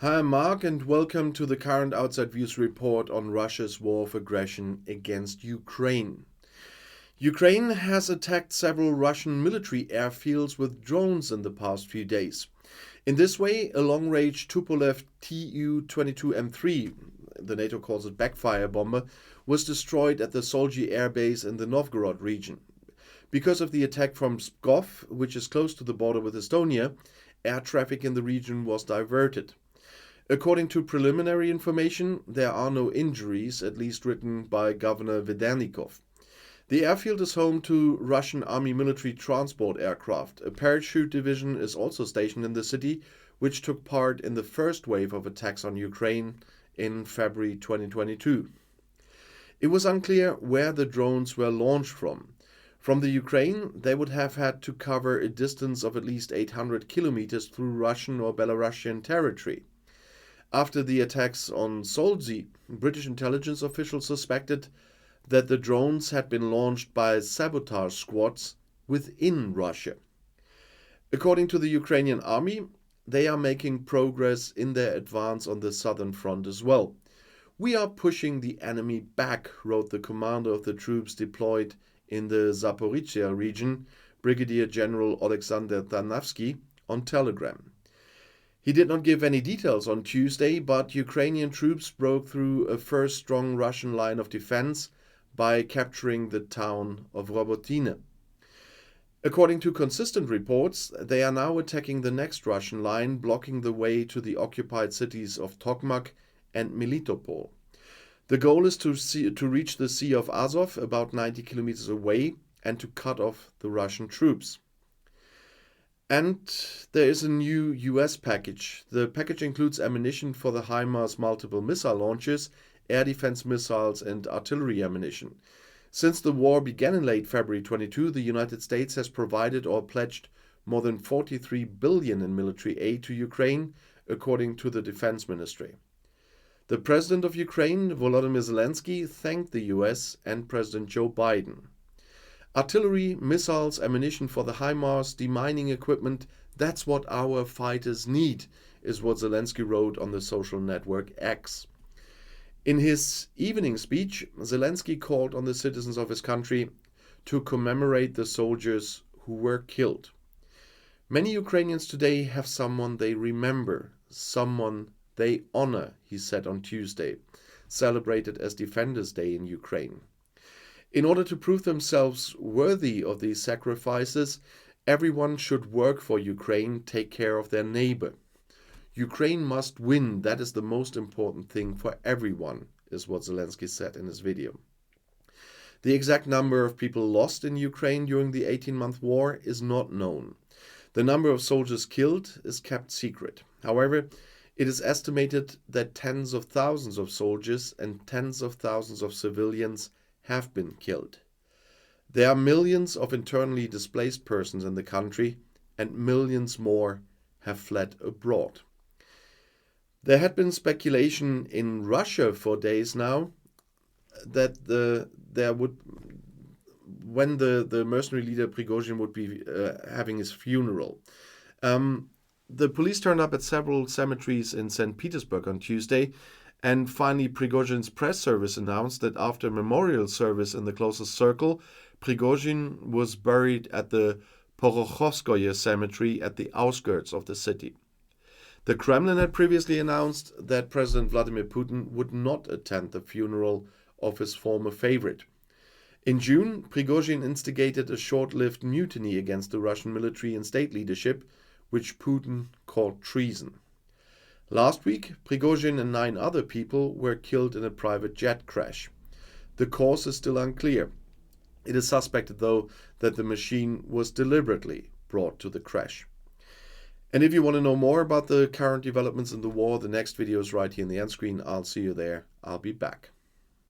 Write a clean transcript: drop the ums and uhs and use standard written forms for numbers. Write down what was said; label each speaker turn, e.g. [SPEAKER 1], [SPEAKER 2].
[SPEAKER 1] Hi, I'm Mark, and welcome to the current Outside Views report on Russia's war of aggression against Ukraine. Ukraine has attacked several Russian military airfields with drones in the past few days. In this way, a long-range Tupolev Tu-22M3, the NATO calls it Backfire bomber, was destroyed at the Solzy air base in the Novgorod region. Because of the attack from Pskov, which is close to the border with Estonia, air traffic in the region was diverted. According to preliminary information, there are no injuries, at least written by Governor Vedanikov. The airfield is home to Russian Army military transport aircraft. A parachute division is also stationed in the city, which took part in the first wave of attacks on Ukraine in February 2022. It was unclear where the drones were launched from. From the Ukraine, they would have had to cover a distance of at least 800 kilometers through Russian or Belarusian territory. After the attacks on Solzy, British intelligence officials suspected that the drones had been launched by sabotage squads within Russia. According to the Ukrainian army, they are making progress in their advance on the southern front as well. "We are pushing the enemy back," wrote the commander of the troops deployed in the Zaporizhzhia region, Brigadier General Alexander Tarnavsky, on Telegram. He did not give any details on Tuesday, but Ukrainian troops broke through a first strong Russian line of defense by capturing the town of Robotine. According to consistent reports, they are now attacking the next Russian line, blocking the way to the occupied cities of Tokmak and Melitopol. The goal is to reach the Sea of Azov, about 90 kilometers away, and to cut off the Russian troops. And there is a new US package. The package includes ammunition for the HIMARS multiple missile launchers, air defense missiles, and artillery ammunition. Since the war began in late February 22, the United States has provided or pledged more than $43 billion in military aid to Ukraine, according to the Defense Ministry. The President of Ukraine, Volodymyr Zelensky, thanked the US and President Joe Biden. "Artillery, missiles, ammunition for the HIMARS, demining equipment, that's what our fighters need," is what Zelensky wrote on the social network X. In his evening speech, Zelensky called on the citizens of his country to commemorate the soldiers who were killed. "Many Ukrainians today have someone they remember, someone they honor," he said on Tuesday, celebrated as Defenders' Day in Ukraine. In order to prove themselves worthy of these sacrifices, everyone should work for Ukraine, take care of their neighbor. "Ukraine must win, that is the most important thing for everyone," is what Zelensky said in his video. The exact number of people lost in Ukraine during the 18-month war is not known. The number of soldiers killed is kept secret. However, it is estimated that tens of thousands of soldiers and tens of thousands of civilians have been killed. There are millions of internally displaced persons in the country, and millions more have fled abroad. There had been speculation in Russia for days now that when the mercenary leader Prigozhin would be having his funeral. The police turned up at several cemeteries in St. Petersburg on Tuesday, and finally Prigozhin's press service announced that after a memorial service in the closest circle, Prigozhin was buried at the Porokhovskoye cemetery at the outskirts of the city. The Kremlin had previously announced that President Vladimir Putin would not attend the funeral of his former favorite. In June, Prigozhin instigated a short-lived mutiny against the Russian military and state leadership, which Putin called treason. Last week, Prigozhin and 9 other people were killed in a private jet crash. The cause is still unclear. It is suspected, though, that the machine was deliberately brought to the crash. And if you want to know more about the current developments in the war, the next video is right here in the end screen. I'll see you there. I'll be back.